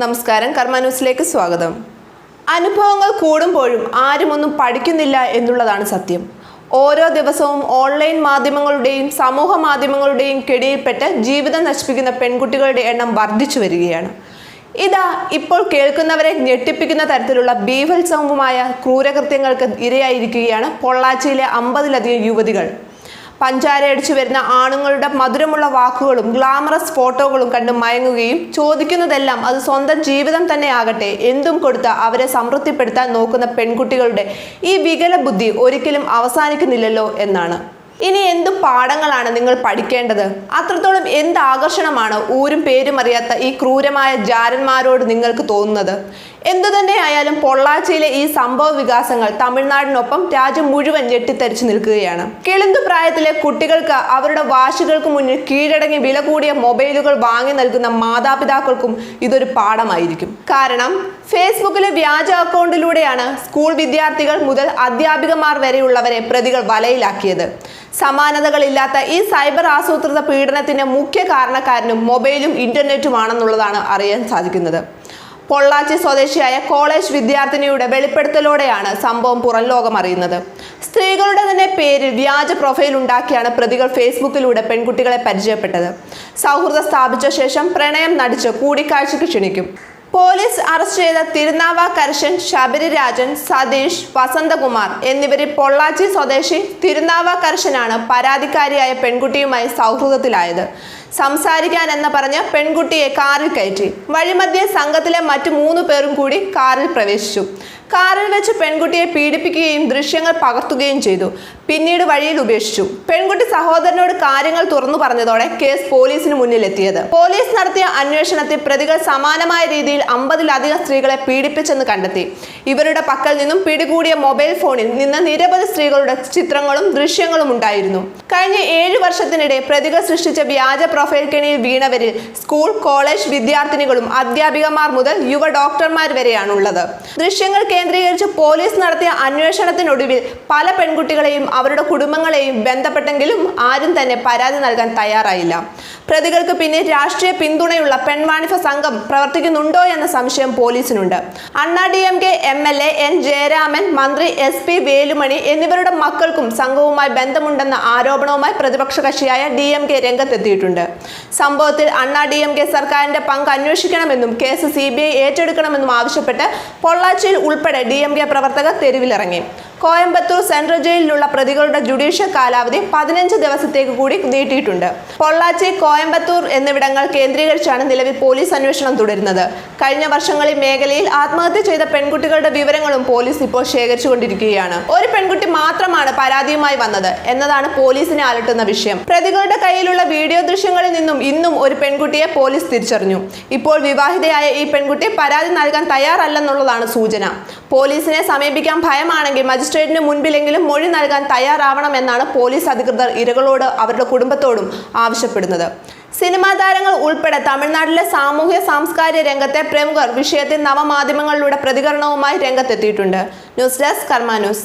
നമസ്കാരം, കർമ്മ ന്യൂസിലേക്ക് സ്വാഗതം. അനുഭവങ്ങൾ കൂടുമ്പോഴും ആരുമൊന്നും പഠിക്കുന്നില്ല എന്നുള്ളതാണ് സത്യം. ഓരോ ദിവസവും ഓൺലൈൻ മാധ്യമങ്ങളുടെയും സമൂഹ മാധ്യമങ്ങളുടെയും കെണിയിൽപ്പെട്ട് ജീവിതം നശിപ്പിക്കുന്ന പെൺകുട്ടികളുടെ എണ്ണം വർദ്ധിച്ചു വരികയാണ്. ഇതാ ഇപ്പോൾ കേൾക്കുന്നവരെ ഞെട്ടിപ്പിക്കുന്ന തരത്തിലുള്ള ബീഭത്സവുമായ ക്രൂരകൃത്യങ്ങൾക്ക് ഇരയായിരിക്കുകയാണ് പൊള്ളാച്ചിയിലെ 50-ലധികം യുവതികൾ. പഞ്ചാരയടിച്ചു വരുന്ന ആണുങ്ങളുടെ മധുരമുള്ള വാക്കുകളും ഗ്ലാമറസ് ഫോട്ടോകളും കണ്ട് മയങ്ങുകയും ചോദിക്കുന്നതെല്ലാം അത് സ്വന്തം ജീവിതം തന്നെ ആകട്ടെ എന്തും കൊടുത്ത് അവരെ സംതൃപ്തിപ്പെടുത്താൻ നോക്കുന്ന പെൺകുട്ടികളുടെ ഈ വികല ബുദ്ധി ഒരിക്കലും അവസാനിക്കുന്നില്ലല്ലോ എന്നാണ്. ഇനി എന്തു പാഠങ്ങളാണ് നിങ്ങൾ പഠിക്കേണ്ടത്? അത്രത്തോളം എന്ത് ആകർഷണമാണ് ഊരും പേരും അറിയാത്ത ഈ ക്രൂരമായ ജാരന്മാരോട് നിങ്ങൾക്ക് തോന്നുന്നത്? എന്തുതന്നെ ആയാലും പൊള്ളാച്ചിയിലെ ഈ സംഭവ വികാസങ്ങൾ തമിഴ്നാടിനൊപ്പം രാജ്യം മുഴുവൻ ഞെട്ടിത്തരിച്ചു നിൽക്കുകയാണ്. കിളുന്തു പ്രായത്തിലെ കുട്ടികൾക്ക് അവരുടെ വാശികൾക്ക് മുന്നിൽ കീഴടങ്ങി വില കൂടിയ മൊബൈലുകൾ വാങ്ങി നൽകുന്ന മാതാപിതാക്കൾക്കും ഇതൊരു പാഠമായിരിക്കും. കാരണം ഫേസ്ബുക്കിലെ വ്യാജ അക്കൗണ്ടിലൂടെയാണ് സ്കൂൾ വിദ്യാർത്ഥികൾ മുതൽ അധ്യാപികമാർ വരെയുള്ളവരെ പ്രതികൾ വലയിലാക്കിയത്. സമാനതകളില്ലാത്ത ഈ സൈബർ ആസൂത്രിത പീഡനത്തിന്റെ മുഖ്യ കാരണക്കാരനും മൊബൈലും ഇന്റർനെറ്റുമാണെന്നുള്ളതാണ് അറിയാൻ സാധിക്കുന്നത്. പൊള്ളാച്ചി സ്വദേശിയായ കോളേജ് വിദ്യാർത്ഥിനിയുടെ വെളിപ്പെടുത്തലോടെയാണ് സംഭവം പുറം ലോകം അറിയുന്നത്. സ്ത്രീകളുടെ തന്നെ പേരിൽ വ്യാജ പ്രൊഫൈൽ ഉണ്ടാക്കിയാണ് പ്രതികൾ ഫേസ്ബുക്കിലൂടെ പെൺകുട്ടികളെ പരിചയപ്പെട്ടത്. സൗഹൃദം സ്ഥാപിച്ച ശേഷം പ്രണയം നടിച്ച് കൂടിക്കാഴ്ചയ്ക്ക് ക്ഷണിക്കും. പോലീസ് അറസ്റ്റ് ചെയ്ത തിരുനാവാക്കരശൻ, ശബരിരാജൻ, സതീഷ്, വസന്തകുമാർ എന്നിവരിൽ പൊള്ളാച്ചി സ്വദേശി തിരുനാവാക്കരശനാണ് പരാതിക്കാരിയായ പെൺകുട്ടിയുമായി സൗഹൃദത്തിലായത്. സംസാരിക്കാൻ എന്ന് പറഞ്ഞ് പെൺകുട്ടിയെ കാറിൽ കയറ്റി. വഴിമധ്യേ സംഘത്തിലെ മറ്റു 3 പേരും കൂടി കാറിൽ പ്രവേശിച്ചു. കാറിൽ വെച്ച് പെൺകുട്ടിയെ പീഡിപ്പിക്കുകയും ദൃശ്യങ്ങൾ പകർത്തുകയും ചെയ്തു. പിന്നീട് വഴിയിൽ ഉപേക്ഷിച്ചു. പെൺകുട്ടി സഹോദരനോട് കാര്യങ്ങൾ തുറന്നു പറഞ്ഞതോടെ കേസ് പോലീസിന് മുന്നിലെത്തിയത്. പോലീസ് നടത്തിയ അന്വേഷണത്തിൽ പ്രതികൾ സമാനമായ രീതിയിൽ 50-ലധികം സ്ത്രീകളെ പീഡിപ്പിച്ചെന്ന് കണ്ടെത്തി. ഇവരുടെ പക്കൽ നിന്നും പിടികൂടിയ മൊബൈൽ ഫോണിൽ നിന്ന് നിരവധി സ്ത്രീകളുടെ ചിത്രങ്ങളും ദൃശ്യങ്ങളും ഉണ്ടായിരുന്നു. കഴിഞ്ഞ 7 വർഷത്തിനിടെ പ്രതികൾ സൃഷ്ടിച്ച വ്യാജ പ്രൊഫൈൽ കെണിയിൽ വീണവരിൽ സ്കൂൾ, കോളേജ് വിദ്യാർത്ഥിനികളും അധ്യാപികമാർ മുതൽ യുവ ഡോക്ടർമാർ വരെയാണുള്ളത്. ദൃശ്യങ്ങൾ കേന്ദ്രീകരിച്ച് പോലീസ് നടത്തിയ അന്വേഷണത്തിനൊടുവിൽ പല പെൺകുട്ടികളെയും അവരുടെ കുടുംബങ്ങളെയും ബന്ധപ്പെട്ടെങ്കിലും ആരും തന്നെ പരാതി നൽകാൻ തയ്യാറായില്ല. പ്രതികൾക്ക് പിന്നിൽ രാഷ്ട്രീയ പിന്തുണയുള്ള പെൺവാണിഭ സംഘം പ്രവർത്തിക്കുന്നുണ്ടോ എന്ന സംശയം പോലീസിനുണ്ട്. അണ്ണാ DMK MLA N ജയരാമൻ, മന്ത്രി SP വേലുമണി എന്നിവരുടെ മക്കൾക്കും സംഘവുമായി ബന്ധമുണ്ടെന്ന ആരോപണവുമായി പ്രതിപക്ഷ കക്ഷിയായ DMK രംഗത്തെത്തിയിട്ടുണ്ട്. സംഭവത്തിൽ അണ്ണാ DMK സർക്കാരിന്റെ പങ്ക് അന്വേഷിക്കണമെന്നും കേസ് CBI ഏറ്റെടുക്കണമെന്നും ആവശ്യപ്പെട്ട് പൊള്ളാച്ചിയിൽ ഉൾപ്പെടെ DMK പ്രവർത്തകർ തെരുവിലിറങ്ങി. കോയമ്പത്തൂർ സെൻട്രൽ ജയിലിലുള്ള പ്രതികളുടെ ജുഡീഷ്യൽ കാലാവധി 15 ദിവസത്തേക്ക് കൂടി നീട്ടിയിട്ടുണ്ട്. പൊള്ളാച്ചി, കോയമ്പത്തൂർ എന്നിവിടങ്ങൾ കേന്ദ്രീകരിച്ചാണ് നിലവിൽ പോലീസ് അന്വേഷണം തുടരുന്നത്. കഴിഞ്ഞ വർഷങ്ങളിൽ മേഖലയിൽ ആത്മഹത്യ ചെയ്ത പെൺകുട്ടികളുടെ വിവരങ്ങളും പോലീസ് ഇപ്പോൾ ശേഖരിച്ചുകൊണ്ടിരിക്കുകയാണ്. ഒരു പെൺകുട്ടി മാത്രമാണ് പരാതിയുമായി വന്നത് എന്നതാണ് പോലീസിനെ അലട്ടുന്ന വിഷയം. പ്രതികളുടെ കയ്യിലുള്ള വീഡിയോ ദൃശ്യങ്ങളിൽ നിന്നും ഇന്നും ഒരു പെൺകുട്ടിയെ പോലീസ് തിരിച്ചറിഞ്ഞു. ഇപ്പോൾ വിവാഹിതയായ ഈ പെൺകുട്ടി പരാതി നൽകാൻ തയ്യാറല്ലെന്നുള്ളതാണ് സൂചന. പോലീസിനെ സമീപിക്കാൻ ഭയമാണെങ്കിൽ മജിസ്ട്രേറ്റിന് മുൻപിലെങ്കിലും മൊഴി നൽകാൻ തയ്യാറാവണമെന്നാണ് പോലീസ് അധികൃതർ ഇരകളോട് അവരുടെ കുടുംബത്തോടും ആവശ്യപ്പെടുന്നത്. സിനിമാ താരങ്ങൾ ഉൾപ്പെടെ തമിഴ്നാട്ടിലെ സാമൂഹ്യ സാംസ്കാരിക രംഗത്തെ പ്രമുഖർ വിഷയത്തിൽ നവമാധ്യമങ്ങളിലൂടെ പ്രതികരണവുമായി രംഗത്തെത്തിയിട്ടുണ്ട്. ന്യൂസ് ഡെസ്ക്, കർമ്മ ന്യൂസ്.